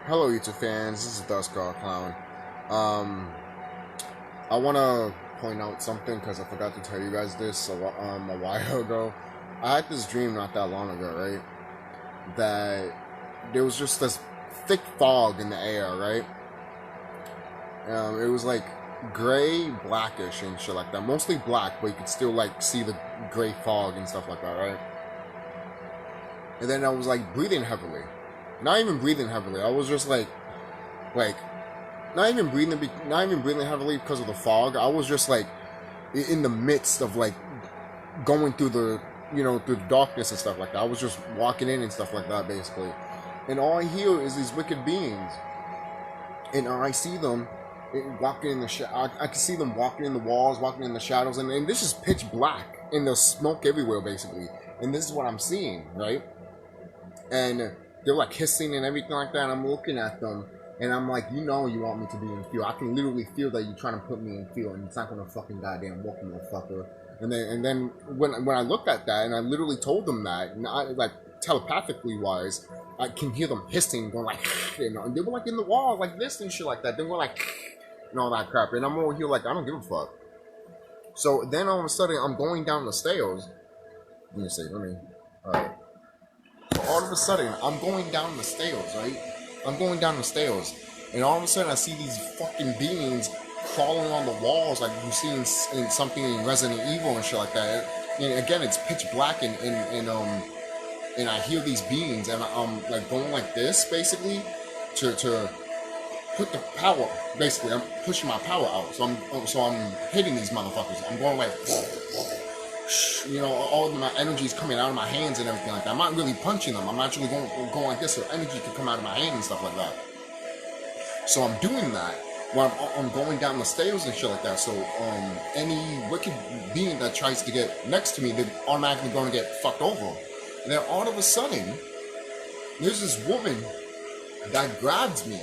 Hello YouTube fans, this is TheSkullKlown. I want to point out something because I forgot to tell you guys this a while ago. I had this dream not that long ago, right? That there was just this thick fog in the air, right? It was like gray, blackish and shit like that. Mostly black, but you could still like see the gray fog and stuff like that, right? And then I was like breathing heavily. Not even breathing heavily. I was just like, not even breathing heavily because of the fog. I was just like in the midst of like going through the, through the darkness and stuff like that. I was just walking in and stuff like that, basically. And all I hear is these wicked beings, and I see them walking in the I can see them walking in the walls, walking in the shadows, and this is pitch black, and there's smoke everywhere, basically. And this is what I'm seeing, right? And they're like hissing and everything like that. And I'm looking at them, and I'm like, you want me to be in fear. I can literally feel that you're trying to put me in fear, and it's not gonna fucking goddamn work, motherfucker. And then when I looked at that, and I literally told them that, and I like telepathically wise, I can hear them hissing, going like, and they were like in the wall like this and shit like that. They were like, and all that crap. And I'm over here like, I don't give a fuck. So then all of a sudden, I'm going down the stairs. Alright. So all of a sudden, I'm going down the stairs, right? I'm going down the stairs, and all of a sudden, I see these fucking beings crawling on the walls, like you see in something in Resident Evil and shit like that. And again, it's pitch black, and I hear these beings, and I'm like going like this, basically, to put the power. Basically, I'm pushing my power out, so I'm hitting these motherfuckers. I'm going like, all of my energy is coming out of my hands and everything like that. I'm not really punching them. I'm actually going like this, so energy can come out of my hand and stuff like that. So I'm doing that while I'm going down the stairs and shit like that. So any wicked being that tries to get next to me, they're automatically going to get fucked over. And then all of a sudden, there's this woman that grabs me,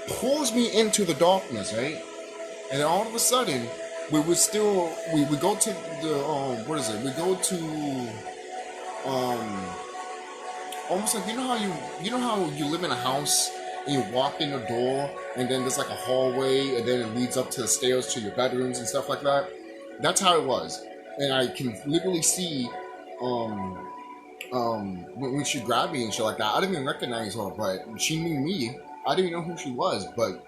pulls me into the darkness, right? And then all of a sudden, we go to the we go to almost like how you live in a house and you walk in the door and then there's like a hallway and then it leads up to the stairs to your bedrooms and stuff like that. That's how it was. And I can literally see when she grabbed me and shit like that. I didn't even recognize her, but she knew me. I didn't even know who she was, but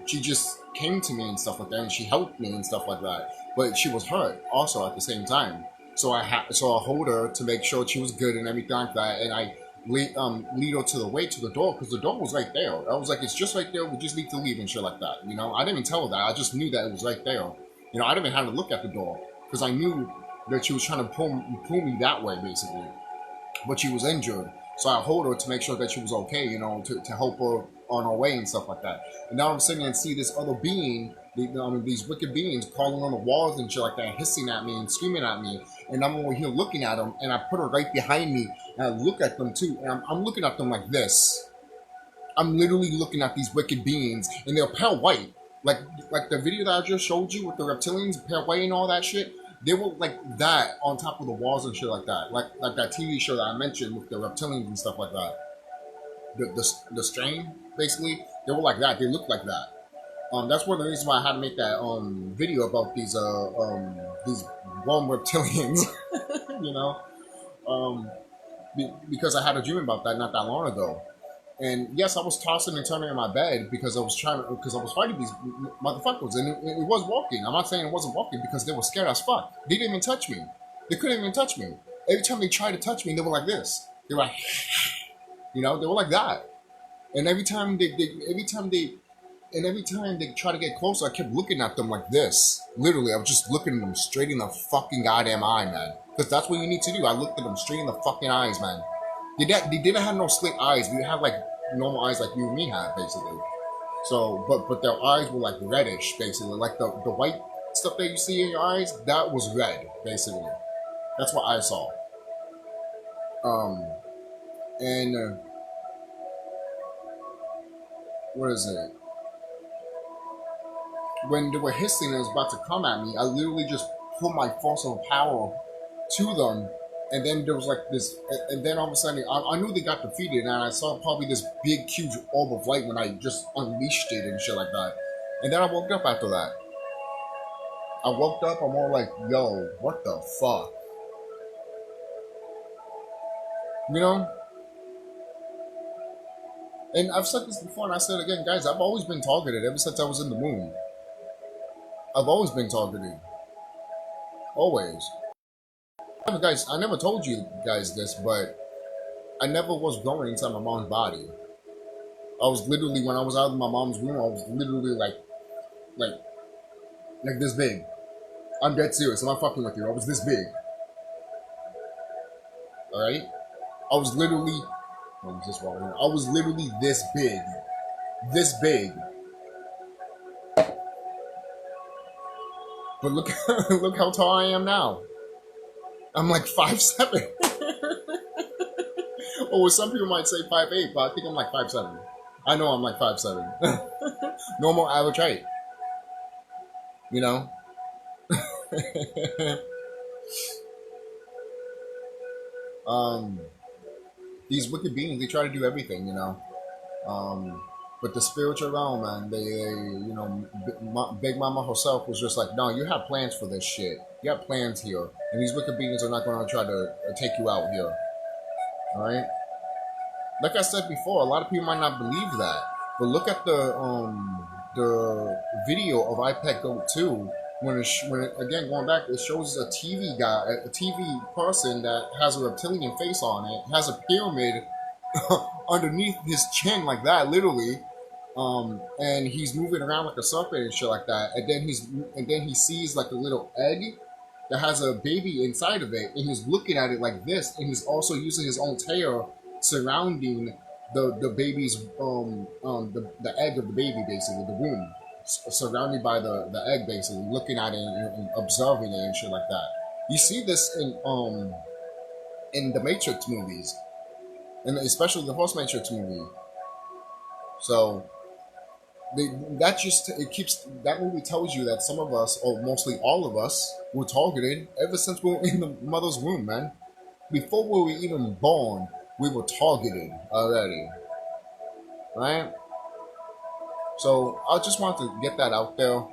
she just came to me and stuff like that, and she helped me and stuff like that. But she was hurt also at the same time. So I hold her to make sure she was good and everything like that, and I lead her to the door, because the door was right there. I was like, it's just right there. We just need to leave and shit like that. I didn't even tell her that. I just knew that it was right there. I didn't even have to look at the door because I knew that she was trying to pull me that way, basically. But she was injured. So I hold her to make sure that she was okay, to help her on her way and stuff like that. And now I'm sitting and see this other being, these wicked beings crawling on the walls and shit like that, hissing at me and screaming at me. And I'm over here looking at them, and I put her right behind me, and I look at them too. And I'm looking at them like this. I'm literally looking at these wicked beings, and they're pale white. Like the video that I just showed you with the reptilians, pale white and all that shit. They were like that on top of the walls and shit like that. Like that TV show that I mentioned with the reptilians and stuff like that. The strain, basically, they were like that. They looked like that. That's one of the reasons why I had to make that video about these warm reptilians. Because I had a dream about that not that long ago. And yes, I was tossing and turning in my bed because I was fighting these motherfuckers, and it was walking. I'm not saying it wasn't walking because they were scared as fuck. They didn't even touch me. They couldn't even touch me. Every time they tried to touch me, they were like this. They were like, they were like that. And every time they try to get closer, I kept looking at them like this. Literally, I was just looking at them straight in the fucking goddamn eye, man. Because that's what you need to do. I looked at them straight in the fucking eyes, man. They didn't have no slit eyes. They had like normal eyes like you and me have, basically. So, but their eyes were like reddish, basically. Like the white stuff that you see in your eyes, that was red, basically. That's what I saw. What is it? When they were hissing and it was about to come at me, I literally just put my force of power to them And then there was like this, and then all of a sudden, I knew they got defeated, and I saw probably this big, huge orb of light when I just unleashed it and shit like that. And then I woke up after that. I woke up, I'm all like, yo, what the fuck? You know? And I've said this before, and I said it again, guys, I've always been targeted ever since I was in the moon. I've always been targeted. Always. Guys, I never told you guys this, but I never was growing inside my mom's body. I was literally, when I was out of my mom's womb, I was literally like this big. I'm dead serious. I'm not fucking with you. I was this big. Alright? I was literally, what was this wrong here? I was literally this big. This big. But look, look how tall I am now. I'm like 5'7". Or some people might say 5'8", but I think I'm like 5'7". I know I'm like 5'7". Normal average height. You know? These wicked beings, they try to do everything, you know? But the spiritual realm, man, they you know, Big Mama herself was just like, no, you have plans for this shit. You have plans here. And these wicked beings are not going to try to take you out here. Alright? Like I said before, a lot of people might not believe that. But look at the video of iPad Go 2. When it, again, going back, it shows a TV guy, a TV person that has a reptilian face on it, has a pyramid underneath his chin like that, literally. And he's moving around like a serpent and shit like that. And then he sees like a little egg that has a baby inside of it, and he's looking at it like this, and he's also using his own tail surrounding the baby's the egg of the baby, basically the womb, surrounded by the egg, basically looking at it and observing it and shit like that. You see this in the Matrix movies, and especially the first Matrix movie. So that movie tells you that some of us, or mostly all of us, were targeted ever since we were in the mother's womb, man. Before we were even born, we were targeted already, right? So I just wanted to get that out there,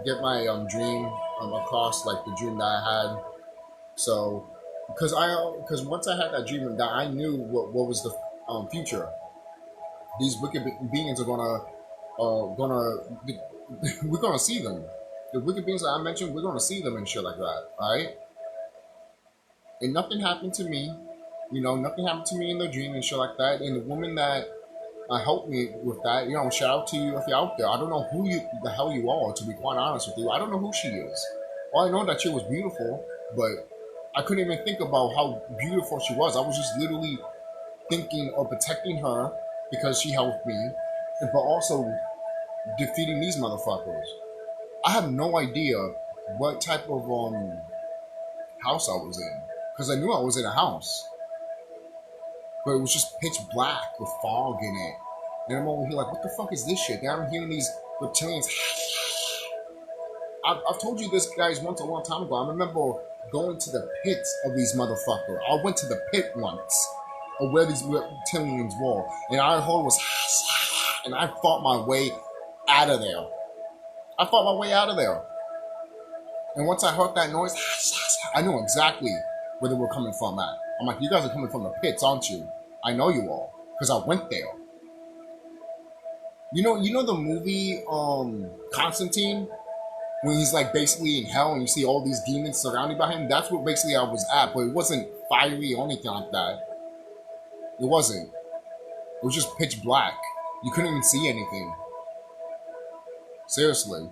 get my dream across, like the dream that I had. So, because once I had that dream, that I knew what was the future. These wicked beings are gonna we're gonna see them. The wicked beings that I mentioned, we're gonna see them and shit like that, alright? And nothing happened to me, you know, nothing happened to me in the dream and shit like that. And the woman that helped me with that, you know, shout out to you if you're out there. I don't know who the hell you are, to be quite honest with you. I don't know who she is. All I know that she was beautiful, but I couldn't even think about how beautiful she was. I was just literally thinking of protecting her because she helped me, but also defeating these motherfuckers. I have no idea what type of house I was in, because I knew I was in a house, but it was just pitch black with fog in it. And I'm over here like, what the fuck is this shit? Then I'm hearing these reptilians. I've told you this, guys, once a long time ago. I remember going to the pits of these motherfuckers. I went to the pit once of where these reptilians were, and I heard was, and I fought my way out of there. And once I heard that noise, I knew exactly where they were coming from at. I'm like, you guys are coming from the pits, aren't you? I know you all, because I went there. You know the movie Constantine, when he's like basically in hell and you see all these demons surrounded by him? That's what basically I was at, but it wasn't fiery or anything like that. It wasn't. It was just pitch black. You couldn't even see anything. Seriously.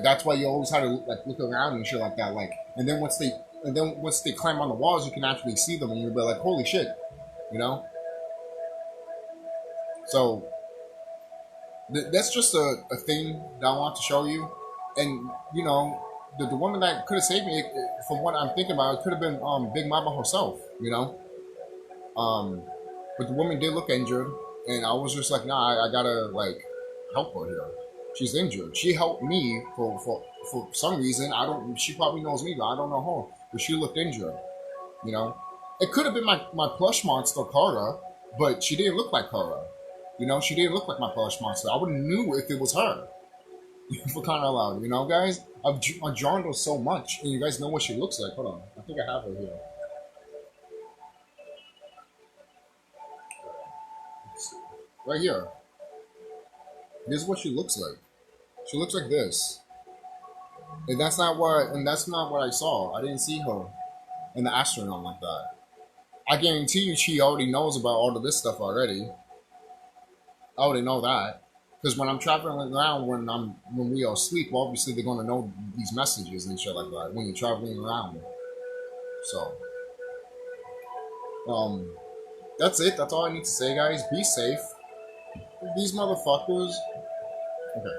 That's why you always had to like look around and shit like that. Like, and then once they climb on the walls, you can actually see them, and you'll be like, holy shit, you know. So that's just a thing that I want to show you. And you know, the woman that could have saved me, from what I'm thinking about, it could have been Big Mama herself, you know. But the woman did look injured, and I was just like, nah, I gotta like help her here. She's injured. She helped me for some reason. I don't. She probably knows me, but I don't know her. But she looked injured. You know, it could have been my plush monster Kara, but she didn't look like Kara. You know, she didn't look like my plush monster. I would have knew if it was her. For crying out loud, you know, guys. I've drawn her so much, and you guys know what she looks like. Hold on, I think I have her here. Let's see. Right here. This is what she looks like. She looks like this, and that's not what I saw. I didn't see her in the astronaut like that. I guarantee you, she already knows about all of this stuff already. I already know that. Because when I'm traveling around, when we are asleep, obviously they're gonna know these messages and shit like that when you're traveling around. So, that's it. That's all I need to say, guys. Be safe. These motherfuckers. Okay.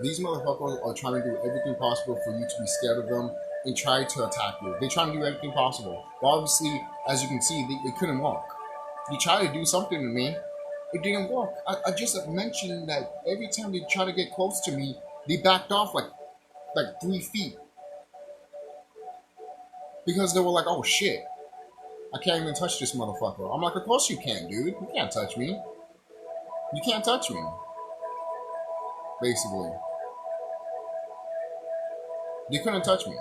These motherfuckers are trying to do everything possible for you to be scared of them and try to attack you. They're trying to do everything possible. But obviously, as you can see, they couldn't walk. They tried to do something to me. It didn't work. I just mentioned that every time they try to get close to me, they backed off like 3 feet. Because they were like, oh shit, I can't even touch this motherfucker. I'm like, of course you can't, dude. You can't touch me. You can't touch me. Basically. They couldn't touch me.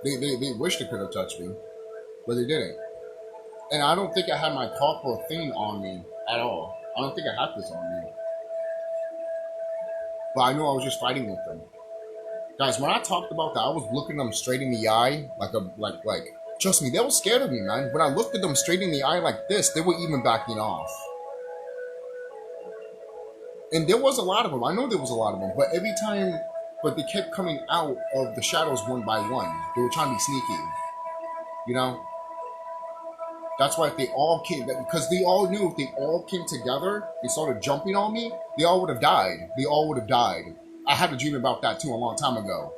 They wish they could have touched me, but they didn't. And I don't think I had my copper thing on me at all. I don't think I had this on me. But I know I was just fighting with them. Guys, when I talked about that, I was looking them straight in the eye, like trust me, they were scared of me, man. When I looked at them straight in the eye like this, they were even backing off. And there was a lot of them. I know there was a lot of them. But every time, but they kept coming out of the shadows one by one. They were trying to be sneaky. You know? That's why if they all came, because they all knew if they all came together, they started jumping on me, they all would have died. They all would have died. I had a dream about that too a long time ago.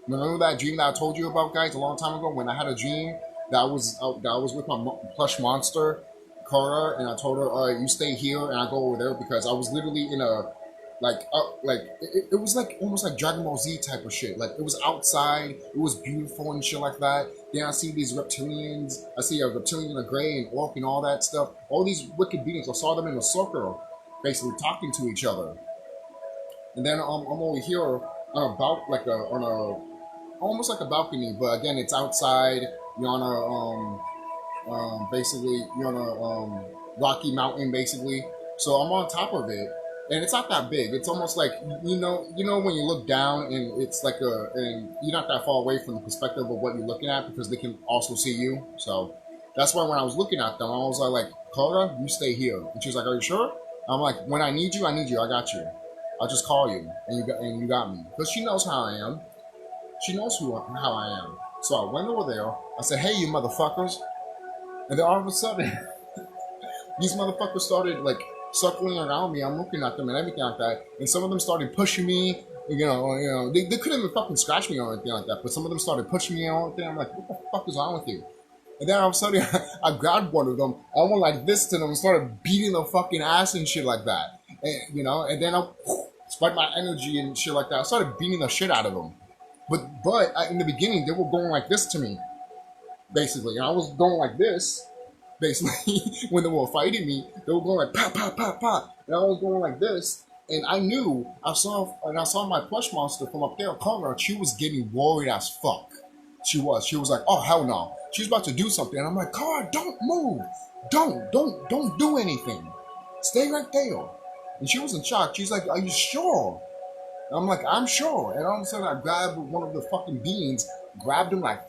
Remember that dream that I told you about, guys, a long time ago when I had a dream that I was with my plush monster, Kara, and I told her, all right, you stay here and I go over there because I was literally in a, it was like almost like Dragon Ball Z type of shit. Like it was outside, it was beautiful and shit like that. Then I see these reptilians. I see a reptilian, a gray, and orc, and all that stuff. All these wicked beings. I saw them in a circle, basically talking to each other. And then I'm over here on almost like a balcony, but again it's outside. You're on a basically you're on a rocky mountain, basically. So I'm on top of it. And it's not that big. It's almost like, you know when you look down and it's like and you're not that far away from the perspective of what you're looking at because they can also see you. So that's why when I was looking at them, I was like, Cora, you stay here. And she was like, are you sure? I'm like, when I need you, I got you. I'll just call you and you got me. Because she knows how I am. She knows how I am. So I went over there. I said, hey, you motherfuckers. And then all of a sudden, these motherfuckers started circling around me. I'm looking at them and everything like that, and some of them started pushing me. You know, they couldn't even fucking scratch me or anything like that, but some of them started pushing me and all that. I'm like, what the fuck is wrong with you? And then all of a sudden, I grabbed one of them. I went like this to them and started beating their fucking ass and shit like that. And, you know, and then I spread my energy and shit like that. I started beating the shit out of them. But in the beginning, they were going like this to me, basically, and I was going like this. Basically, when they were fighting me, they were going like pop, pop, pop, pop, and I was going like this. And I knew I saw my plush monster from up there, Kara. She was getting worried as fuck. She was like, oh hell no, she's about to do something. And I'm like, Kara, don't move, don't do anything, stay right there. And she was in shock. She's like, are you sure? And I'm like, I'm sure. And all of a sudden, I grabbed one of the fucking beans, grabbed him like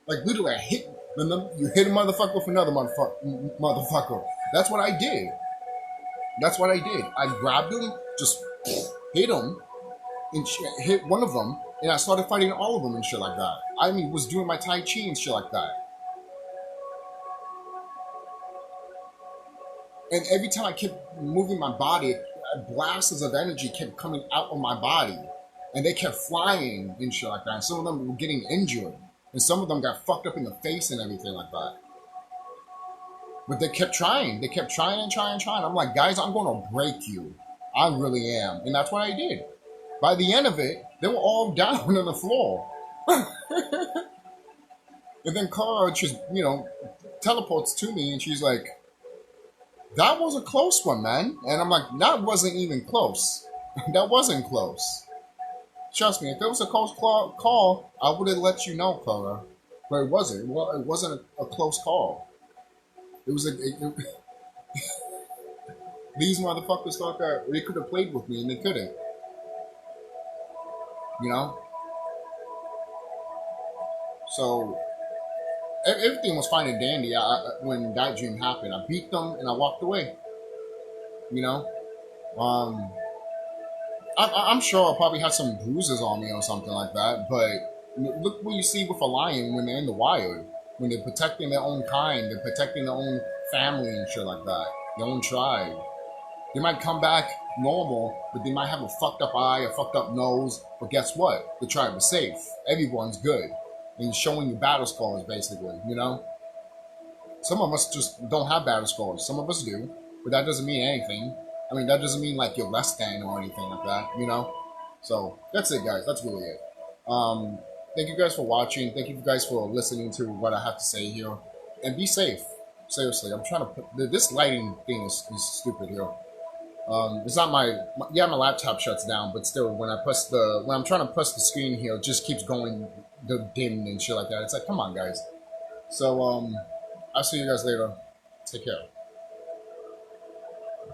literally, I hit. You hit a motherfucker with another motherfucker. That's what I did. I grabbed him, just hit him, and hit one of them, and I started fighting all of them and shit like that. I mean, was doing my Tai Chi and shit like that. And every time I kept moving my body, blasts of energy kept coming out of my body. And they kept flying and shit like that. And some of them were getting injured. And some of them got fucked up in the face and everything like that. But they kept trying. They kept trying and trying and trying. I'm like, guys, I'm going to break you. I really am. And that's what I did. By the end of it, they were all down on the floor. And then Kara just, teleports to me and she's like, that was a close one, man. And I'm like, that wasn't even close. That wasn't close. Trust me, if it was a close call, I would have let you know, Kara. But it wasn't. Well, it wasn't a close call. It was these motherfuckers thought that they could have played with me and they couldn't. So everything was fine and dandy. When that dream happened, I beat them and I walked away. I'm sure I'll probably have some bruises on me or something like that. But look what you see with a lion when they're in the wild. When they're protecting their own kind, they're protecting their own family and shit like that, their own tribe. They might come back normal, but they might have a fucked up eye, a fucked up nose. But guess what? The tribe is safe. Everyone's good. And showing you battle scars, basically, Some of us just don't have battle scars. Some of us do, but that doesn't mean anything. I mean, that doesn't mean like you're less than or anything like that, So that's it, guys. That's really it. Thank you guys for watching. Thank you guys for listening to what I have to say here. And be safe. Seriously, I'm trying to put... This lighting thing is stupid here. It's not my laptop shuts down, but still, when I'm trying to press the screen here, it just keeps going dim and shit like that. It's like, come on, guys. So, I'll see you guys later. Take care.